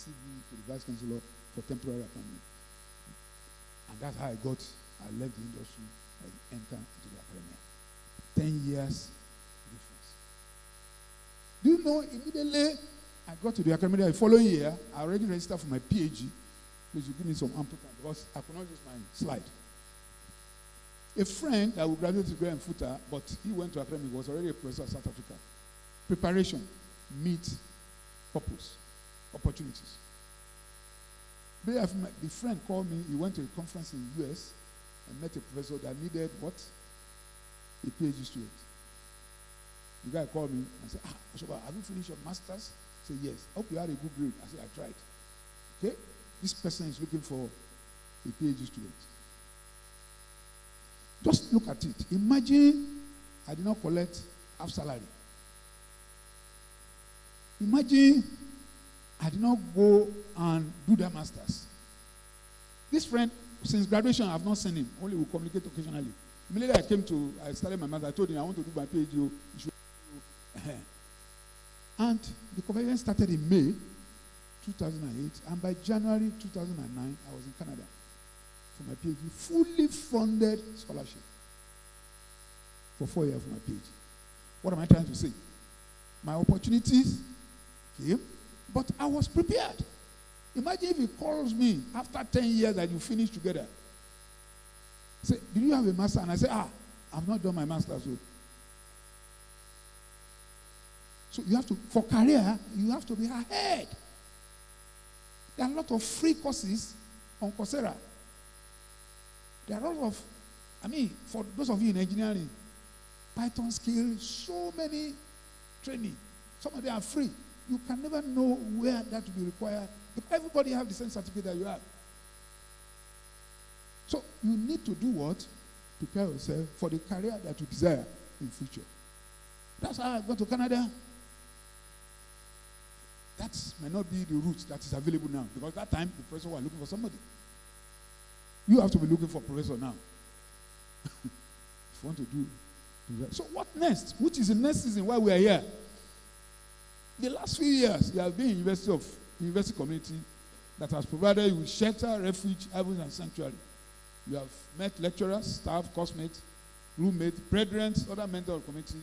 CV to the vice chancellor for temporary appointment. And that's how I left the industry and entered into the academia. 10 years difference. Do you know, immediately I got to the academia the following year, I already registered for my PhD. Please, you give me some ample time because I could not use my slide. A friend that would graduate to go in Futa, but he went to academic, was already a professor in South Africa. Preparation, meet, purpose, opportunities. The friend called me, he went to a conference in the US and met a professor that needed what? A PhD student. The guy called me and said, Oshoba, have you finished your master's? I said, yes. I hope you had a good grade. I said, I tried. Okay? This person is looking for a PhD student. Just look at it. Imagine I did not collect half salary. Imagine I did not go and do that master's. This friend, since graduation, I have not seen him. Only we communicate occasionally. Immediately I started my master's. I told him I want to do my PhD. And the conversation started in May 2008, and by January 2009, I was in Canada for my PhD, fully funded scholarship for 4 years for my PhD. What am I trying to say? My opportunities came, but I was prepared. Imagine if he calls me after 10 years that you finish together. Say, did you have a master? And I say, I've not done my master's. So you have to, for career, you have to be ahead. There are a lot of free courses on Coursera. There are a lot of, for those of you in engineering, Python skills, so many training. Some of them are free. You can never know where that will be required. Because everybody have the same certificate that you have. So you need to do what? Prepare yourself for the career that you desire in future. That's how I got to Canada. That may not be the route that is available now. Because that time, the professor was looking for somebody. You have to be looking for a professor now. If you want to do that. So what next? Which is the next season why we are here? The last few years, you have been in university community that has provided you with shelter, refuge, haven, and sanctuary. You have met lecturers, staff, classmates, roommates, brethren, other members of the community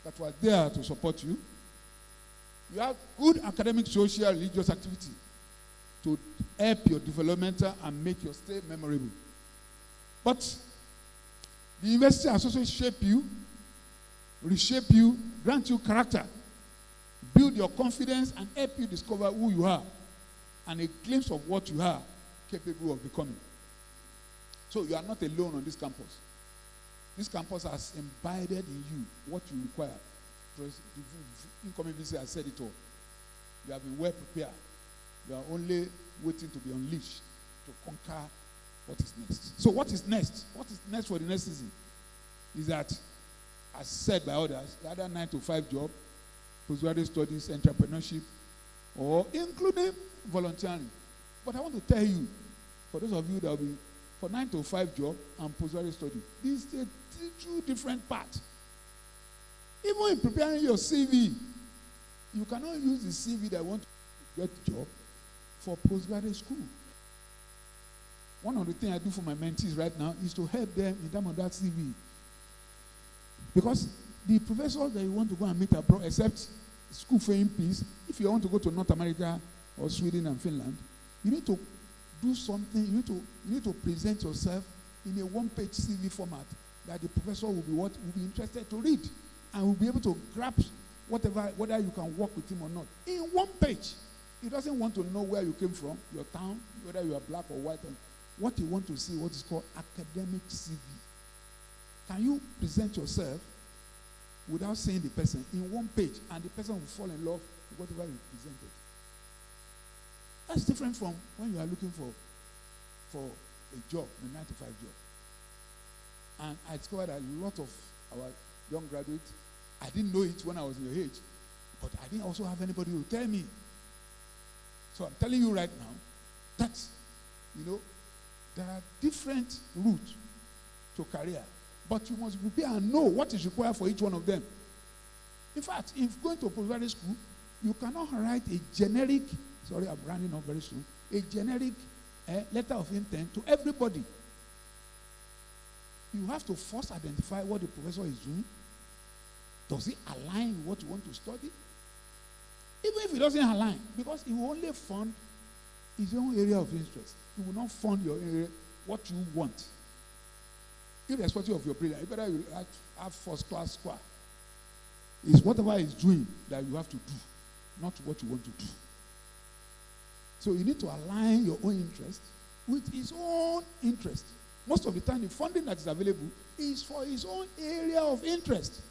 that were there to support you. You have good academic, social, religious activity to help your development and make your stay memorable. But the university has also shaped you, reshape you, grant you character, build your confidence, and help you discover who you are and a glimpse of what you are capable of becoming. So you are not alone on this campus. This campus has embedded in you what you require. The incoming VC has said it all. You have been well prepared. You are only waiting to be unleashed to conquer what is next. So what is next? What is next for the next season? Is that, as said by others, either 9 to 5 job, postgraduate studies, entrepreneurship, or including volunteering. But I want to tell you, for those of you that will be for 9 to 5 job and postgraduate study, these are two different parts. Even in preparing your CV, you cannot use the CV that want to get a job for postgraduate school. One of the things I do for my mentees right now is to help them in terms of that CV. Because the professors that you want to go and meet abroad, except school fame piece, if you want to go to North America or Sweden and Finland, you need to do something, you need to present yourself in a one-page CV format that the professor will be interested to read and will be able to grasp whether you can work with him or not. In one page. He doesn't want to know where you came from, your town, whether you are black or white. What he wants to see, what is called academic CV. Can you present yourself without saying the person in one page, and the person will fall in love with whatever you presented? That's different from when you are looking for a job, a 9 to 5 job. And I discovered that a lot of our young graduates, I didn't know it when I was in your age, but I didn't also have anybody who tell me. So I'm telling you right now that, there are different routes to career, but you must prepare and know what is required for each one of them. In fact, if going to postgraduate school, you cannot write a generic sorry, I'm rounding up very soon, a generic letter of intent to everybody. You have to first identify what the professor is doing. Does it align with what you want to study? Even if it doesn't align, because he will only fund his own area of interest. He will not fund your area, what you want. Irrespective of your prayer, whether you have first class score. It's whatever he's doing that you have to do, not what you want to do. So you need to align your own interest with his own interest. Most of the time, the funding that is available is for his own area of interest,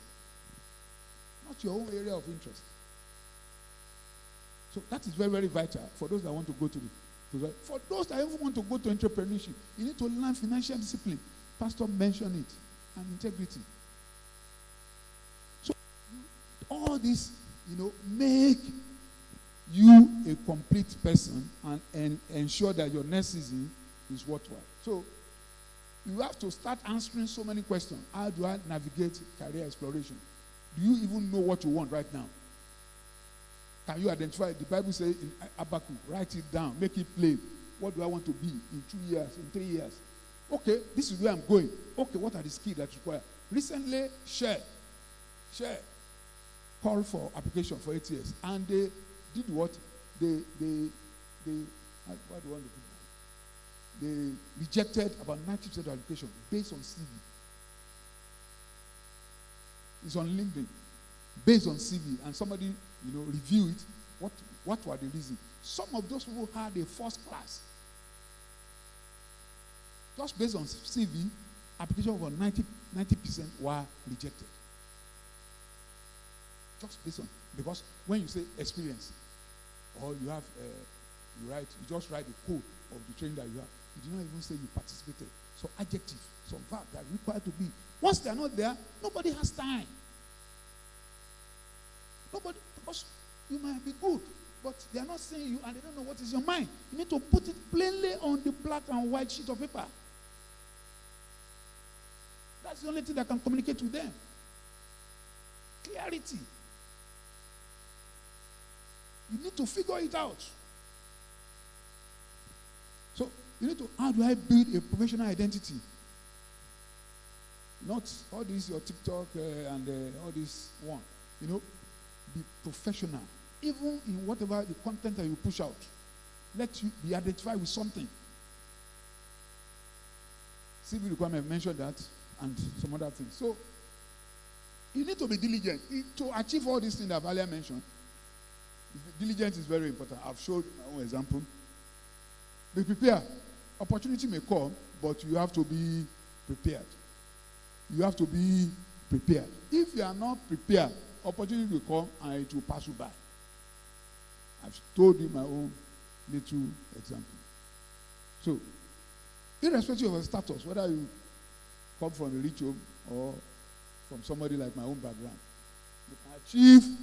not your own area of interest. So that is very, very vital for those that want to go to for those that even want to go to entrepreneurship. You need to learn financial discipline. Pastor mentioned it, and integrity. So all this, make you a complete person and ensure that your next season is worthwhile. So you have to start answering so many questions. How do I navigate career exploration? Do you even know what you want right now? Can you identify? The Bible says in Habakkuk, write it down, make it plain. What do I want to be in 2 years, in 3 years? Okay, this is where I'm going. Okay, what are the skills that require? Recently, share, call for application for 8 years. And they did what? They what do you want to do? They rejected about 90% of application based on CV. It's on LinkedIn. Based on CV, and somebody, review it. What were the reasons? Some of those people had a first class. Just based on CV, application over 90% were rejected. Just based on, because when you say experience, or you have, you just write the code of the training that you have. You do not even say you participated. So adjective, some verb that are required to be. Once they are not there, nobody has time. Nobody, because you might be good, but they are not saying you and they don't know what is your mind. You need to put it plainly on the black and white sheet of paper. That's the only thing that can communicate with them. Clarity. You need to figure it out. So, you need to, how do I build a professional identity? Not all this, your TikTok and all this one. Be professional. Even in whatever the content that you push out. Let you be identified with something. CV requirement mentioned that and some other things. So, you need to be diligent. To achieve all these things that I've earlier mentioned, diligence is very important. I've showed my own example. Be prepared. Opportunity may come, but you have to be prepared. You have to be prepared. If you are not prepared, opportunity will come and it will pass you by. I've told you my own little example. So, irrespective of your status, whether you come from a rich home or from somebody like my own background, you can achieve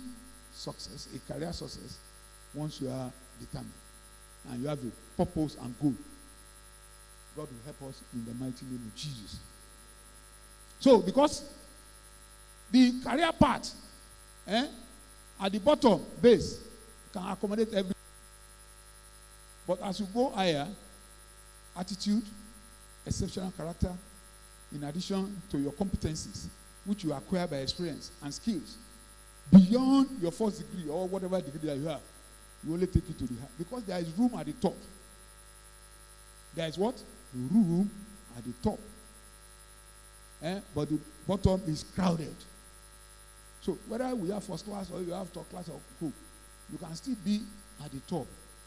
success, a career success, once you are determined and you have a purpose and goal. God will help us in the mighty name of Jesus. So, because the career part at the bottom base can accommodate everything. But as you go higher, attitude, exceptional character, in addition to your competencies, which you acquire by experience and skills, beyond your first degree or whatever degree that you have, you only take it to the high. Because there is room at the top. There is what? Room at the top. But the bottom is crowded. So whether we have first class or you have top class or cook, you can still be at the top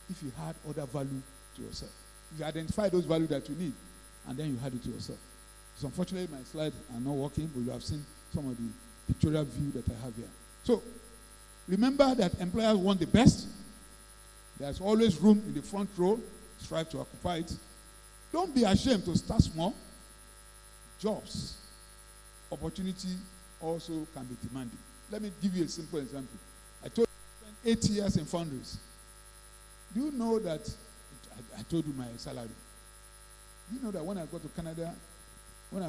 if you had other value to yourself. If you identify those values that you need, and then you add it to yourself. So unfortunately, my slides are not working, but you have seen some of the pictorial view that I have here. So remember that employers want the best. There's always room in the front row. Strive to occupy it. Don't be ashamed to start small. Jobs, opportunity also can be demanding. Let me give you a simple example. I told you I spent 8 years in fundraising. Do you know that, I told you my salary. Do you know that when I got to Canada, when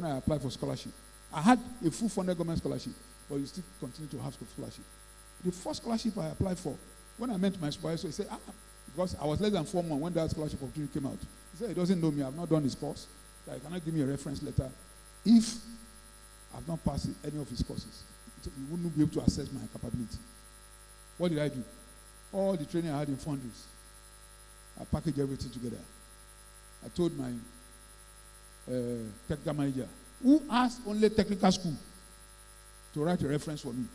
I applied for scholarship, I had a full funded government scholarship, but you still continue to have scholarship. The first scholarship I applied for, when I met my supervisor, he said, because I was less than 4 months when that scholarship opportunity came out. He said he doesn't know me. I've not done his course. That he cannot give me a reference letter if I've not passed any of his courses. He wouldn't be able to assess my capability. What did I do? All the training I had in foundries, I packaged everything together. I told my technical manager, who asked only technical school to write a reference for me.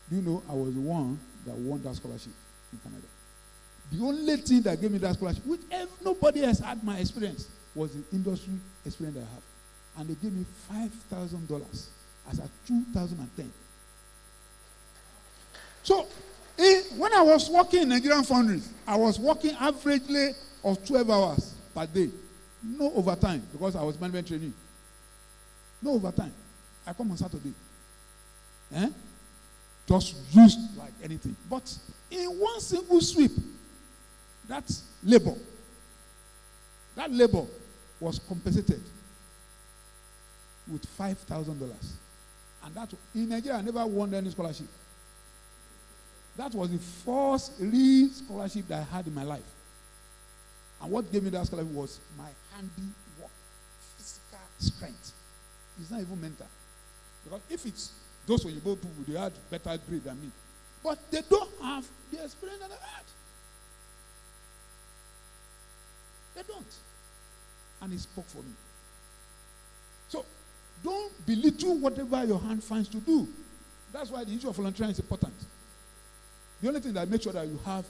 Do you know I was the one that won that scholarship in Canada? The only thing that gave me that scholarship, which nobody else had my experience, was the industry experience I have. And they gave me $5,000 as of 2010. So, when I was working in Nigerian foundries, I was working averagely of 12 hours per day. No overtime, because I was management trainee. No overtime. I come on Saturday. Just used like anything. But in one single sweep, that labor was compensated with $5,000. And that, in Nigeria, I never won any scholarship. That was the first real scholarship that I had in my life. And what gave me that scholarship was my handiwork, physical strength. It's not even mental. Because if it's those Oyibo people, they had better grade than me. But they don't have the experience that I had. They don't. And it spoke for me. So, don't belittle whatever your hand finds to do. That's why the issue of volunteering is important. The only thing that makes sure that you have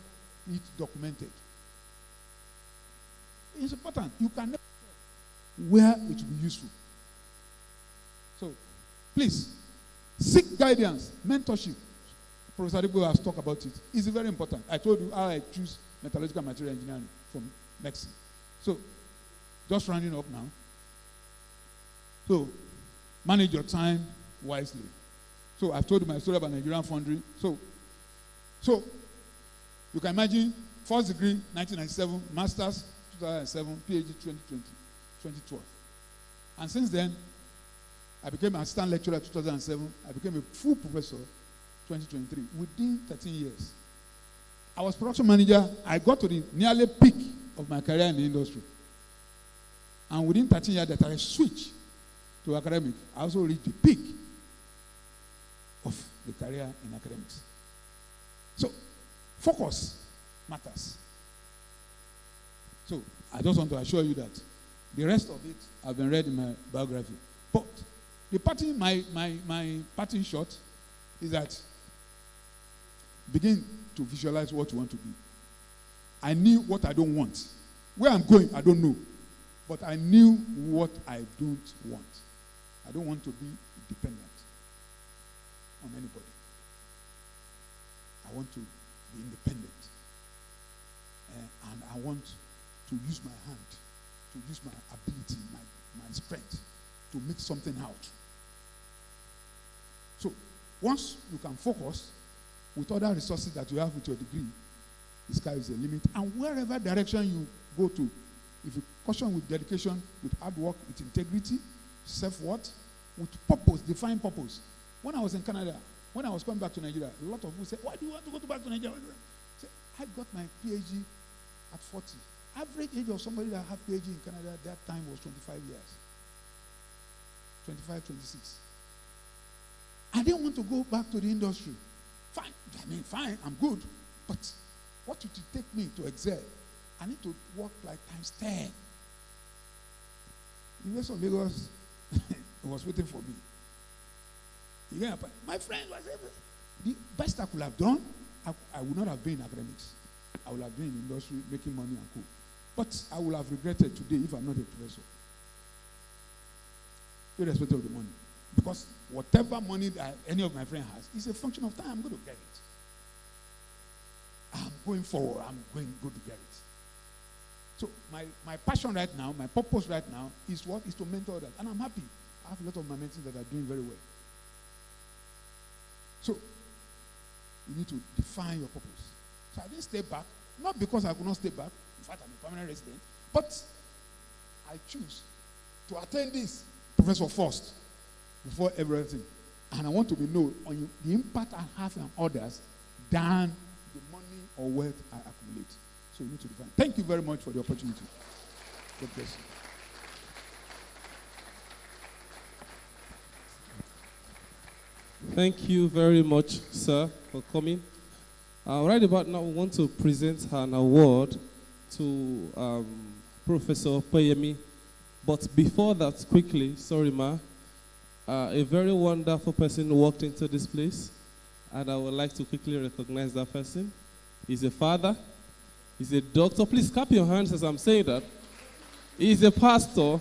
it documented. It's important. You can never tell where it will be useful. So, please, seek guidance, mentorship. Professor Adigo has talked about it. It's very important. I told you how I choose metallurgical material engineering from medicine. So, just rounding up now. So, manage your time wisely. So, I've told you my story about Nigerian foundry. So, you can imagine, first degree, 1997, master's, 2007, PhD, 2020, 2012. And since then, I became an assistant lecturer in 2007. I became a full professor 2023, within 13 years. I was production manager. I got to the nearly peak of my career in the industry. And within 13 years that I switched to academic, I also reached the peak of the career in academics. So, focus matters. So, I just want to assure you that the rest of it have been read in my biography. But my parting shot is that begin to visualize what you want to be. I knew what I don't want. Where I'm going, I don't know. But I knew what I don't want. I don't want to be dependent on anybody. I want to be independent. And I want to use my hand, to use my ability, my strength, to make something out. So, once you can focus with other resources that you have with your degree, the sky is the limit. And wherever direction you go to, if you caution with dedication, with hard work, with integrity, self-worth, with purpose, defined purpose. When I was in Canada, when I was coming back to Nigeria, a lot of people said, why do you want to go back to Nigeria? I said, I got my PhD at 40. Average age of somebody that had PhD in Canada at that time was 25 years. 25, 26. I didn't want to go back to the industry. Fine, I'm good. But what would it take me to excel? I need to work like times 10. The University of Lagos was waiting for me. Yeah, but my friend was able. The best I could have done, I would not have been in academics. I would have been in industry, making money and cool. But I would have regretted today if I'm not a professor. Irrespective of the money. Because whatever money that any of my friends has is a function of time. I'm going to get it. I'm going forward. I'm going to get it. So my passion right now, my purpose right now is what? Is to mentor others. And I'm happy. I have a lot of my mentors that are doing very well. So you need to define your purpose. So I didn't stay back, not because I could not stay back. In fact, I'm a permanent resident. But I choose to attain this professor first before everything. And I want to be known on the impact I have on others than the money or wealth I accumulate. So you need to define. Thank you very much for the opportunity. God bless you. Thank you very much, sir, for coming. Right about now, we want to present an award to Professor Payemi. But before that, quickly, sorry, ma, a very wonderful person walked into this place, and I would like to quickly recognize that person. He's a father, he's a doctor. Please clap your hands as I'm saying that. He's a pastor,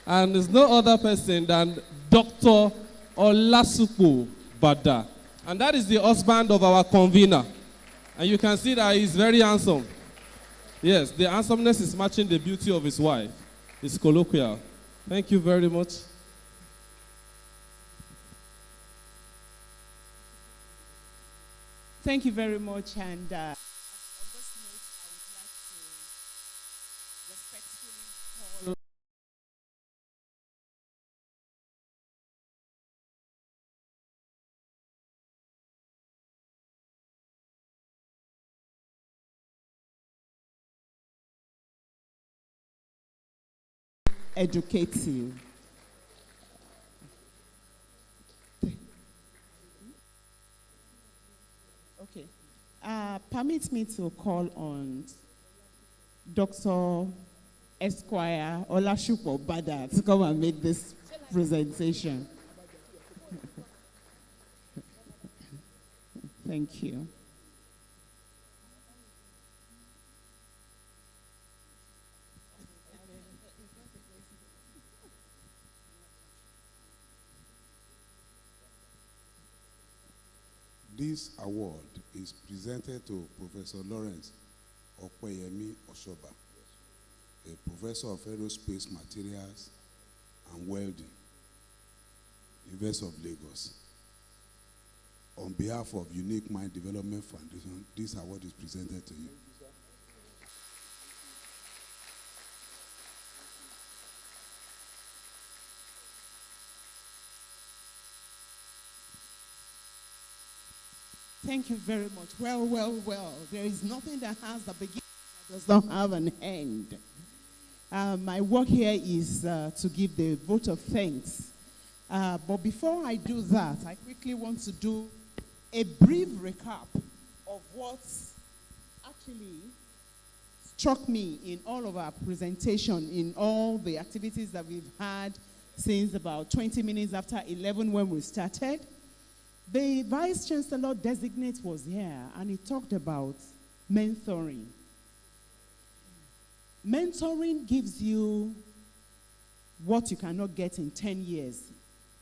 and there's no other person than Dr. Olasupo Bada. And that is the husband of our convener. And you can see that he's very handsome. Yes, the handsomeness is matching the beauty of his wife. It's colloquial. Thank you very much. Thank you very much. And on this note, I would like to respectfully call educate you. Okay. Permit me to call on Dr. Esquire Olasupo Bada to come and make this presentation. Thank you. This award is presented to Professor Lawrence Opeyemi Oshoba, a professor of aerospace materials and welding, University of Lagos. On behalf of Unique Mind Development Foundation, this award is presented to you. Thank you very much. Well. There is nothing that has a beginning that does not have an end. My work here is to give the vote of thanks. But before I do that, I quickly want to do a brief recap of what actually struck me in all of our presentation, in all the activities that we've had since about 20 minutes after 11 when we started. The Vice Chancellor designate was here, and he talked about mentoring. Mentoring gives you what you cannot get in 10 years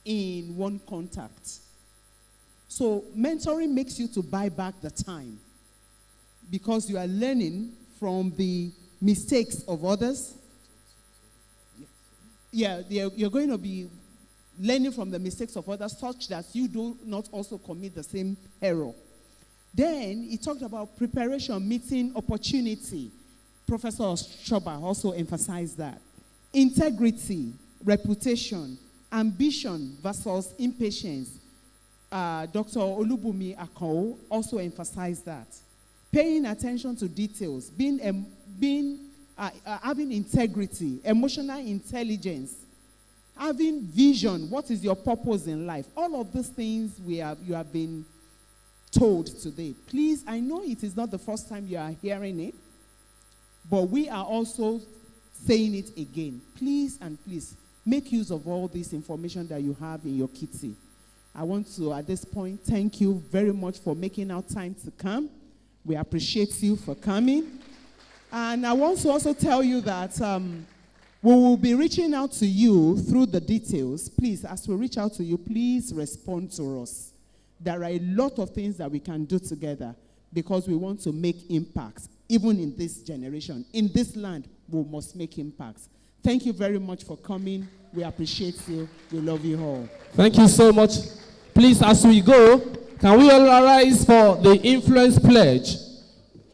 in one contact. So mentoring makes you to buy back the time because you are learning from the mistakes of others. Yeah, you're going to be learning from the mistakes of others such that you do not also commit the same error. Then he talked about preparation, meeting opportunity. Professor Shoba also emphasized that. Integrity, reputation, ambition versus impatience. Dr. Olubumi Akao also emphasized that. Paying attention to details, having integrity, emotional intelligence, having vision, what is your purpose in life? All of these things you have been told today. Please, I know it is not the first time you are hearing it, but we are also saying it again. Please and please, make use of all this information that you have in your kitty. I want to, at this point, thank you very much for making our time to come. We appreciate you for coming. And I want to also tell you that we will be reaching out to you through the details. Please, as we reach out to you, please respond to us. There are a lot of things that we can do together because we want to make impacts, even in this generation. In this land, we must make impacts. Thank you very much for coming. We appreciate you. We love you all. Thank you so much. Please, as we go, can we all arise for the Influence Pledge?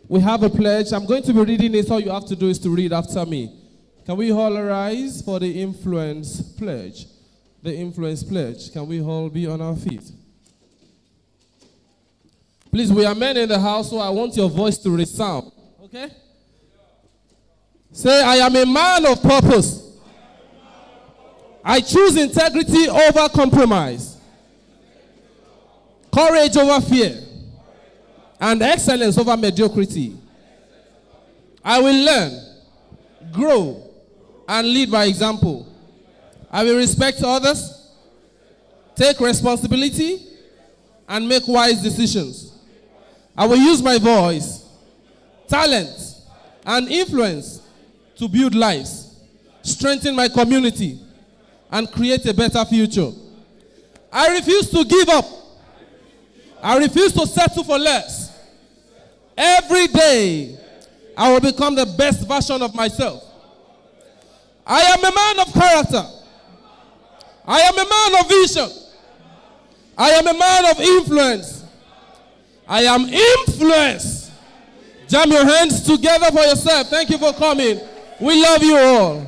We have a pledge. I'm going to be reading it. All you have to do is to read after me. Can we all arise for the Influence Pledge? The Influence Pledge. Can we all be on our feet? Please, we are men in the house, so I want your voice to resound. Okay? Say, I am a man of purpose. I choose integrity over compromise, courage over fear, and excellence over mediocrity. I will learn, grow, and lead by example. I will respect others, take responsibility, and make wise decisions. I will use my voice, talent, and influence to build lives, strengthen my community, and create a better future. I refuse to give up. I refuse to settle for less. Every day, I will become the best version of myself. I am a man of character. I am a man of vision. I am a man of influence. I am influence. Jam your hands together for yourself. Thank you for coming. We love you all.